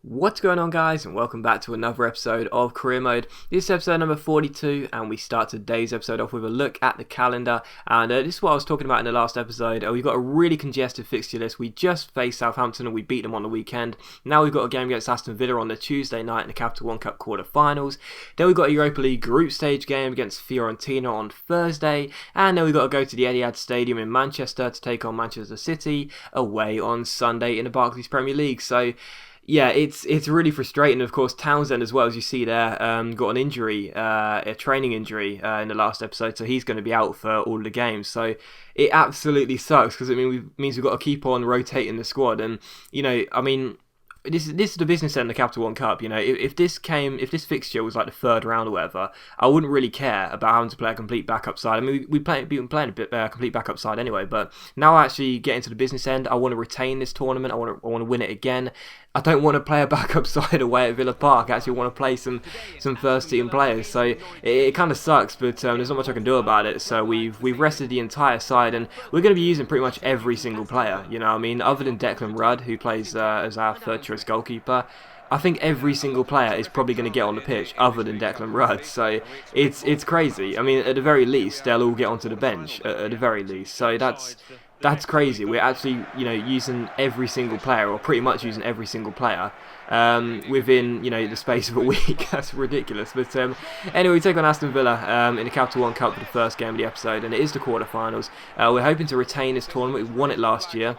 What's going on, guys, and welcome back to another episode of Career Mode. This is episode number 42, and we start today's episode off with a look at the calendar. And this is what I was talking about in the last episode. We've got a really congested fixture list. We just faced Southampton and we beat them on the weekend. Now we've got a game against Aston Villa on the Tuesday night in the Capital One Cup quarter-finals. Then we've got a Europa League group stage game against Fiorentina on Thursday. And then we've got to go to the Etihad Stadium in Manchester to take on Manchester City away on Sunday in the Barclays Premier League. So yeah, it's really frustrating. Of course, Townsend as well, as you see there, got an injury, a training injury in the last episode, so he's going to be out for all the games. So it absolutely sucks because it means we've got to keep on rotating the squad. And this is the business end of the Capital One Cup. If this fixture was like the third round or whatever, I wouldn't really care about having to play a complete backup side. I mean, we've been playing a bit complete backup side anyway, but now I actually get into the business end. I want to retain this tournament. I want to win it again. I don't want to play a backup side away at Villa Park. I actually want to play some first team players. So it kind of sucks, but there's not much I can do about it. So we've rested the entire side, and we're going to be using pretty much every single player. Other than Declan Rudd, who plays as our third choice goalkeeper, I think every single player is probably going to get on the pitch other than Declan Rudd. So it's crazy. I mean, at the very least, they'll all get onto the bench at the very least. So that's crazy. We're actually, using every single player, or pretty much using every single player, within, the space of a week. That's ridiculous. But anyway, we take on Aston Villa in the Capital One Cup for the first game of the episode, and it is the quarterfinals. We're hoping to retain this tournament. We won it last year.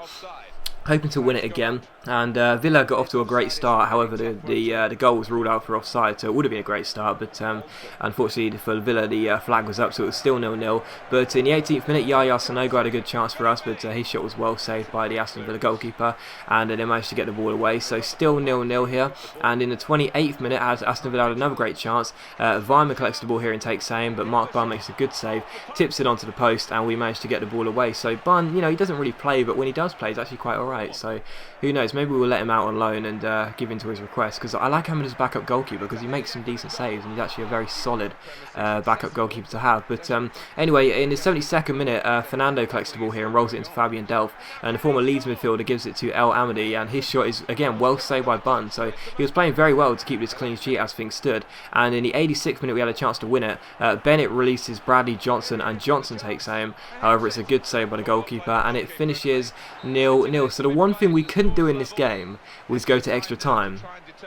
Hoping to win it again, and Villa got off to a great start. However, the goal was ruled out for offside, so it would have been a great start. But unfortunately for Villa, the flag was up, so it was still 0-0. But in the 18th minute, Yaya Sanogo had a good chance for us, but his shot was well saved by the Aston Villa goalkeeper, and they managed to get the ball away. So still 0-0 here. And in the 28th minute, as Aston Villa had another great chance, Weimer collects the ball here and takes aim, but Mark Bunn makes a good save, tips it onto the post, and we managed to get the ball away. So Bunn, he doesn't really play, but when he does play, he's actually quite alright. So who knows, maybe we'll let him out on loan and give in to his request, because I like having him as a backup goalkeeper because he makes some decent saves and he's actually a very solid backup goalkeeper to have. But anyway, in the 72nd minute, Fernando collects the ball here and rolls it into Fabian Delph, and the former Leeds midfielder gives it to El Amadi, and his shot is again well saved by Bunn. So he was playing very well to keep this clean sheet as things stood. And in the 86th minute, we had a chance to win it. Bennett releases Bradley Johnson, and Johnson takes aim. However, it's a good save by the goalkeeper, and it finishes 0-0. So the one thing we couldn't do in this game was go to extra time,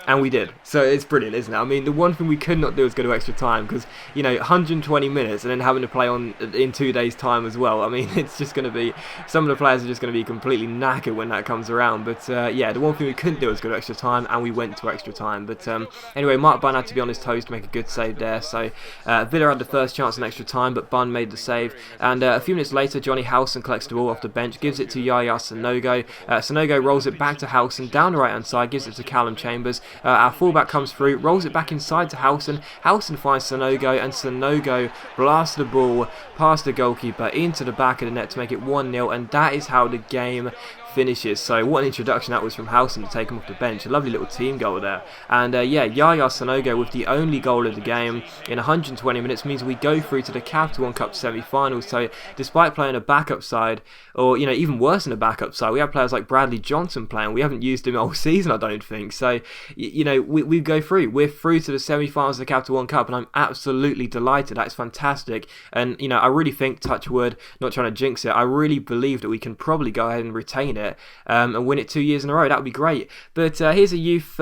and we did. So it's brilliant, isn't it? I mean, the one thing we could not do is go to extra time, because 120 minutes and then having to play in 2 days time as well. I mean, it's just going to be, some of the players are just going to be completely knackered when that comes around. But yeah, the one thing we couldn't do was go to extra time, and we went to extra time. But anyway, Mark Bunn had to be on his toes to make a good save there. So Villa had the first chance in extra time, but Bunn made the save. And a few minutes later, Johnny Howson collects the ball off the bench, gives it to Yaya Sanogo. Sanogo rolls it back to Howson down the right hand side, gives it to Callum Chambers. Our fullback comes through, rolls it back inside to Howson. Howson finds Sanogo, and Sanogo blasts the ball past the goalkeeper into the back of the net to make it 1-0, and that is how the game finishes. So what an introduction that was from Howson to take him off the bench. A lovely little team goal there. And yeah, Yaya Sanogo with the only goal of the game in 120 minutes means we go through to the Capital One Cup semi-finals. So despite playing a backup side, or even worse than a backup side, we have players like Bradley Johnson playing. We haven't used him all season, I don't think. So we go through. We're through to the semi-finals of the Capital One Cup, and I'm absolutely delighted. That's fantastic. And I really think, touch wood, not trying to jinx it, I really believe that we can probably go ahead and retain it and win it 2 years in a row. That would be great. But here's a youth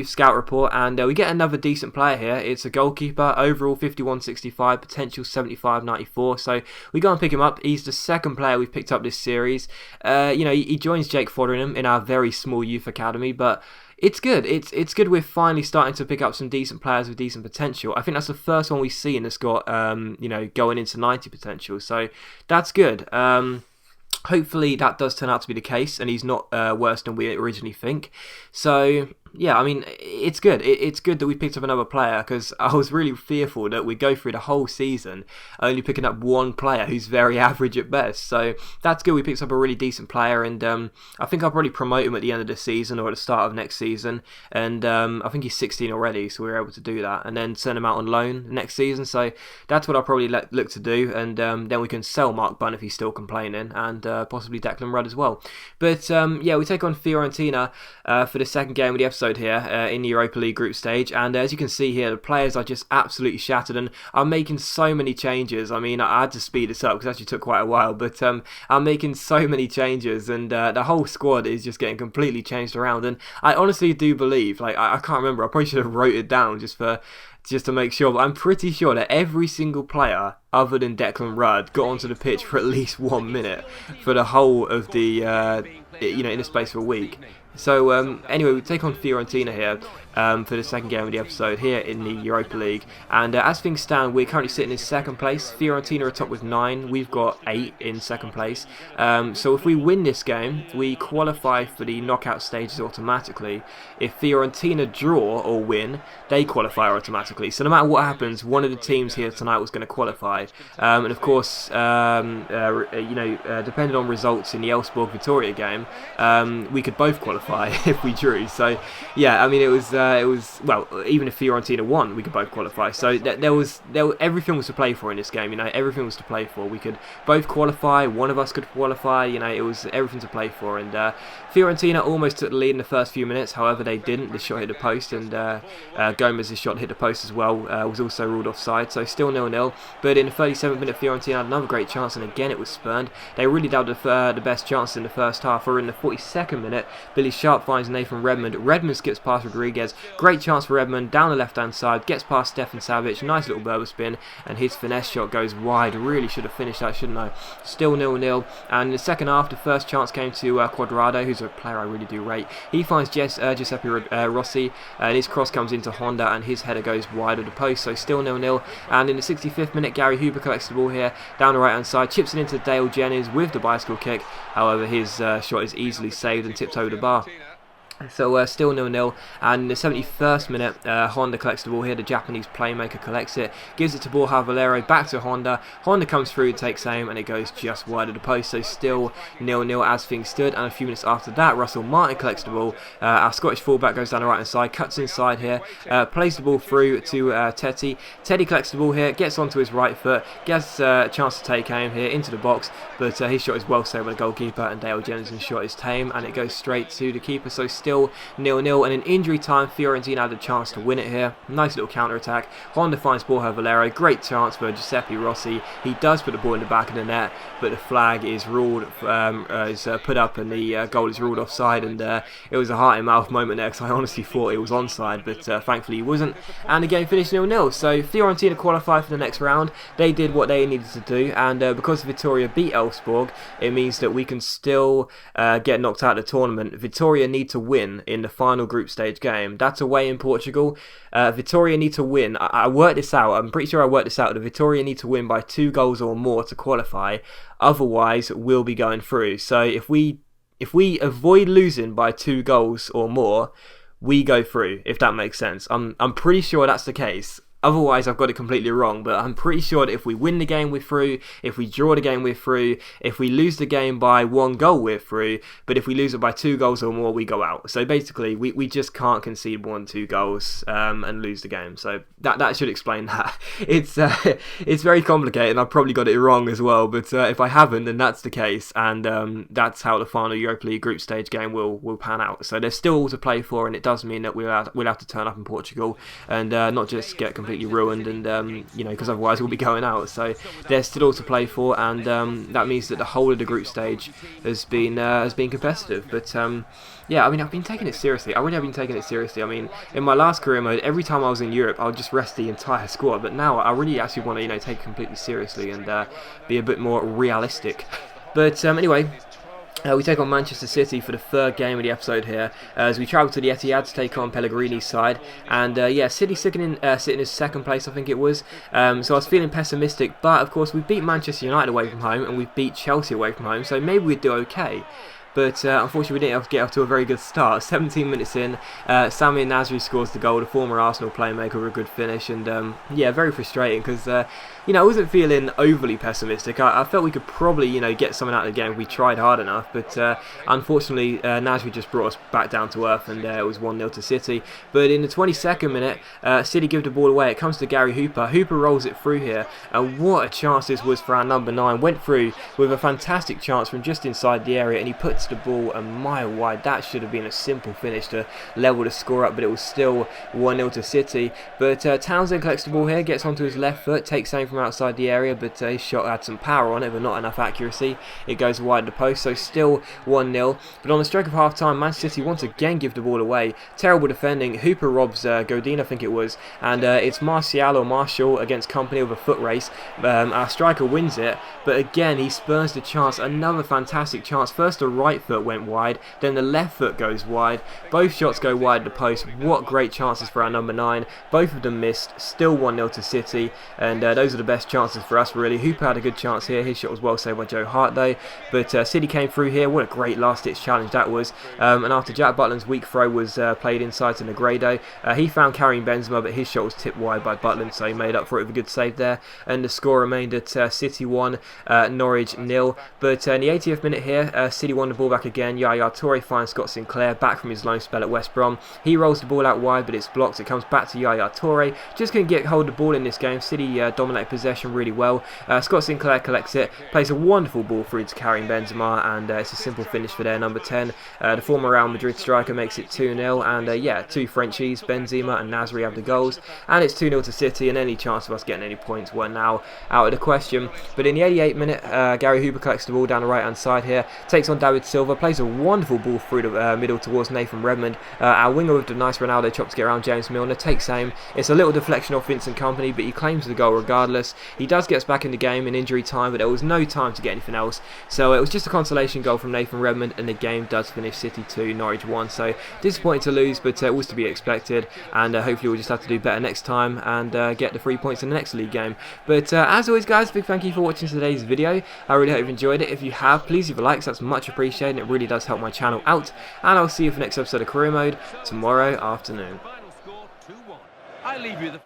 scout report, and we get another decent player here. It's a goalkeeper, overall 51.65, potential 75.94. So we go and pick him up. He's the second player we've picked up this series. He joins Jake Fotheringham in our very small youth academy, but it's good. It's good we're finally starting to pick up some decent players with decent potential. I think that's the first one we've seen that's got, going into 90 potential. So that's good. Hopefully that does turn out to be the case, and he's not worse than we originally think. So yeah, I mean, it's good. It's good that we picked up another player, because I was really fearful that we'd go through the whole season only picking up one player who's very average at best. So that's good. We picked up a really decent player, and I think I'll probably promote him at the end of the season or at the start of next season. And I think he's 16 already, so we were able to do that, and then send him out on loan next season. So that's what I'll probably look to do, and then we can sell Mark Bunn if he's still complaining, and possibly Declan Rudd as well. But yeah, we take on Fiorentina for the second game of the episode. episode here in the Europa League group stage, and as you can see here, the players are just absolutely shattered and are making so many changes. I mean, I had to speed this up because it actually took quite a while, but I'm making so many changes, and the whole squad is just getting completely changed around. And I honestly do believe, like, I can't remember, I probably should have wrote it down just to make sure, but I'm pretty sure that every single player other than Declan Rudd got onto the pitch for at least 1 minute for the whole of the in the space of a week. So anyway, we take on Fiorentina here for the second game of the episode here in the Europa League, and as things stand, we're currently sitting in second place. Fiorentina are top with 9, we've got 8 in second place. So if we win this game, we qualify for the knockout stages automatically. If Fiorentina draw or win, they qualify automatically. So no matter what happens, one of the teams here tonight was going to qualify. And of course, depending on results in the Elfsborg-Vitoria game, we could both qualify if we drew. So yeah, I mean, it was well, even if Fiorentina won, we could both qualify. So everything was to play for in this game. Everything was to play for. We could both qualify. One of us could qualify. It was everything to play for. And Fiorentina almost took the lead in the first few minutes. However, they didn't. The shot hit the post, and Gomez's shot hit the post as well. Was also ruled offside. So still 0-0. But in the 37th minute, Fiorentina had another great chance, and again it was spurned. They really doubted the best chance in the first half. Or in the 42nd minute, Billy Sharp finds Nathan Redmond. Redmond skips past Rodriguez. Great chance for Redmond down the left-hand side. Gets past Stefan Savic. Nice little Berber spin, and his finesse shot goes wide. Really should have finished that, shouldn't I? Still 0-0. And in the second half, the first chance came to Quadrado, who's a player I really do rate. He finds Giuseppe Rossi, and his cross comes into Honda, and his header goes wide of the post. So still 0-0. And in the 65th minute, Gary Hooper collects the ball here down the right-hand side, chips it into Dale Jennings with the bicycle kick. However, his shot is easily saved and tipped over the bar. So still 0-0, and in the 71st minute, Honda collects the ball here. The Japanese playmaker collects it, gives it to Borja Valero, back to Honda. Honda comes through, takes aim, and it goes just wide of the post. So still 0-0 as things stood. And a few minutes after that, Russell Martin collects the ball. Our Scottish fullback goes down the right hand side, cuts inside here, plays the ball through to Teddy. Teddy collects the ball here, gets onto his right foot, gets a chance to take aim here into the box, but his shot is well saved by the goalkeeper, and Dale Jennings' shot is tame, and it goes straight to the keeper. So still 0-0, and in injury time, Fiorentina had a chance to win it here. Nice little counter-attack. Honda finds Borja Valero. Great chance for Giuseppe Rossi. He does put the ball in the back of the net, but the flag is ruled, put up, and the goal is ruled offside. And it was a heart-in-mouth moment there, because I honestly thought it was onside, but thankfully he wasn't. And the game finished 0-0. So Fiorentina qualified for the next round. They did what they needed to do, and because Vitoria beat Elfsborg, it means that we can still get knocked out of the tournament. Vitoria need to win in the final group stage game. That's away in Portugal. Vitoria need to win. I worked this out. I'm pretty sure I worked this out. The Vitoria need to win by 2 goals or more to qualify. Otherwise, we'll be going through. So if we avoid losing by 2 goals or more, we go through. If that makes sense. I'm pretty sure that's the case. Otherwise, I've got it completely wrong, but I'm pretty sure that if we win the game, we're through. If we draw the game, we're through. If we lose the game by 1 goal, we're through. But if we lose it by 2 goals or more, we go out. So basically, we just can't concede 1-2 goals and lose the game. So that should explain that. It's very complicated, and I've probably got it wrong as well. But if I haven't, then that's the case, and that's how the final Europa League group stage game will pan out. So there's still all to play for, and it does mean that we'll have to turn up in Portugal and not just get completely ruined, and because otherwise we'll be going out. So there's still all to play for, and that means that the whole of the group stage has been competitive. But yeah, I mean, I've been taking it seriously. I really have been taking it seriously. I mean, in my last career mode, every time I was in Europe, I would just rest the entire squad. But now I really actually want to take it completely seriously and be a bit more realistic. But anyway. We take on Manchester City for the 3rd game of the episode here, as we travel to the Etihad to take on Pellegrini's side. And yeah, City sitting in 2nd place, I think it was. So I was feeling pessimistic, but of course we beat Manchester United away from home, and we beat Chelsea away from home, so maybe we'd do okay. But unfortunately, we didn't get off to a very good start. 17 minutes in, Samir Nasri scores the goal, the former Arsenal playmaker, with a good finish. And yeah, very frustrating because I wasn't feeling overly pessimistic. I felt we could probably get something out of the game if we tried hard enough. But unfortunately, Nasri just brought us back down to earth, and it was 1-0 to City. But in the 22nd minute, City give the ball away. It comes to Gary Hooper. Hooper rolls it through here, and what a chance this was for our number 9. Went through with a fantastic chance from just inside the area, and he put gets the ball a mile wide. That should have been a simple finish to level the score up, but it was still 1-0 to City. But Townsend collects the ball here, gets onto his left foot, takes aim from outside the area, but his shot had some power on it, but not enough accuracy. It goes wide of the post, so still 1-0. But on the stroke of half time, Manchester City once again give the ball away. Terrible defending. Hooper robs Godin, I think it was, and it's Martial against Company with a foot race. Our striker wins it, but again he spurs the chance. Another fantastic chance. First the right foot went wide, then the left foot goes wide. Both shots go wide of the post. What great chances for our number 9. Both of them missed. Still 1-0 to City, and those are the best chances for us really. Hooper had a good chance here. His shot was well saved by Joe Hart though, but City came through here. What a great last ditch challenge that was. And after Jack Butland's weak throw was played inside to Negredo, he found Karim Benzema, but his shot was tipped wide by Butland, so he made up for it with a good save there, and the score remained at City 1, Norwich 0. But in the 80th minute here, City won the ball back again. Yaya Toure finds Scott Sinclair back from his loan spell at West Brom. He rolls the ball out wide, but it's blocked. It comes back to Yaya Toure. Just couldn't get hold of the ball in this game. City dominated possession really well. Scott Sinclair collects it, plays a wonderful ball through to Karim Benzema, and it's a simple finish for their number 10. The former Real Madrid striker makes it 2-0, and yeah, 2 Frenchies, Benzema and Nasri have the goals, and it's 2-0 to City, and any chance of us getting any points were now out of the question. But in the 88th minute, Gary Hooper collects the ball down the right hand side here, takes on David Silva, plays a wonderful ball through the middle towards Nathan Redmond. Our winger with the nice Ronaldo chop to get around James Milner, takes aim. It's a little deflection off Vincent Kompany, but he claims the goal regardless. He does get us back in the game in injury time, but there was no time to get anything else, so it was just a consolation goal from Nathan Redmond, and the game does finish City 2, Norwich 1. So disappointed to lose, but it was to be expected, and hopefully we'll just have to do better next time and get the 3 points in the next league game. But as always guys, big thank you for watching today's video. I really hope you've enjoyed it. If you have, please leave a like, so that's much appreciated, it really does help my channel out, and I'll see you for the next episode of Career Mode tomorrow afternoon. I leave you the